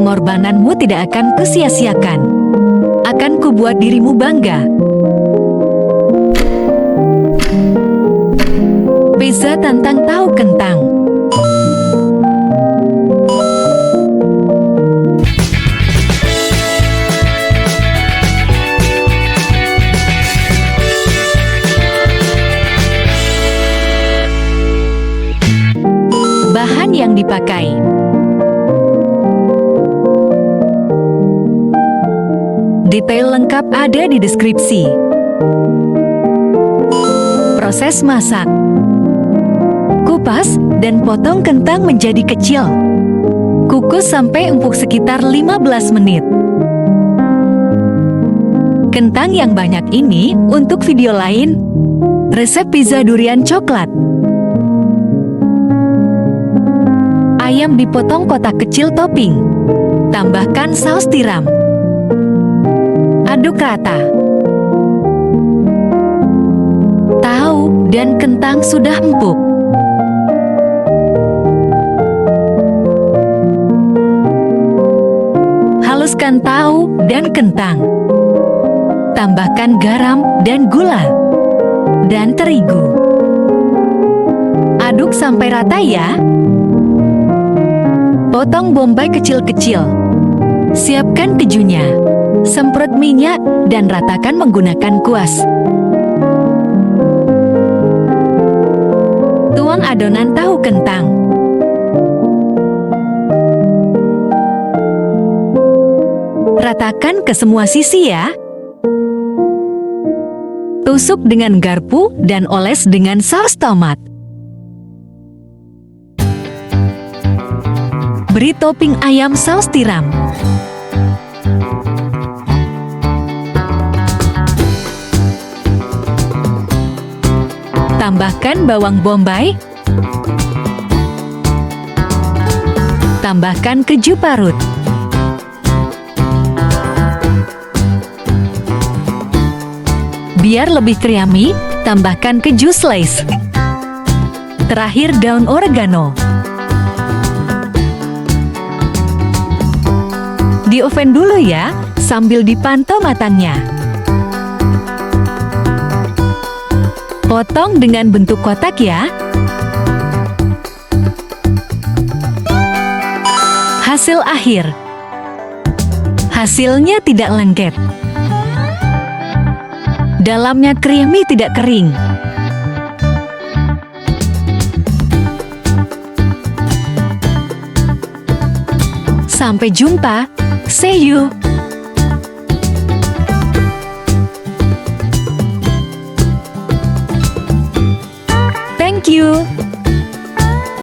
pengorbananmu tidak akan kusia-siakan. Akan kubuat dirimu bangga. Pizza tantang tahu kentang. Bahan yang dipakai: detail lengkap ada di deskripsi. Proses masak: kupas dan potong kentang menjadi kecil. Kukus sampai empuk sekitar 15 menit. Kentang yang banyak ini untuk video lain. Resep pizza durian coklat. Ayam dipotong kotak kecil topping. Tambahkan saus tiram. Aduk rata. Tahu dan kentang sudah empuk. Haluskan tahu dan kentang. Tambahkan garam dan gula. Dan terigu. Aduk sampai rata ya. Potong bombay kecil-kecil. Siapkan kejunya. Semprot minyak dan ratakan menggunakan kuas. Tuang adonan tahu kentang. Ratakan ke semua sisi ya. Tusuk dengan garpu dan oles dengan saus tomat. Beri topping ayam saus tiram. Tambahkan bawang bombay. Tambahkan keju parut. Biar lebih creamy, tambahkan keju slice. Terakhir daun oregano. Di oven dulu ya, sambil dipantau matangnya. Potong dengan bentuk kotak ya. Hasil akhir. Hasilnya tidak lengket. Dalamnya creamy tidak kering. Sampai jumpa. See you. Thank you.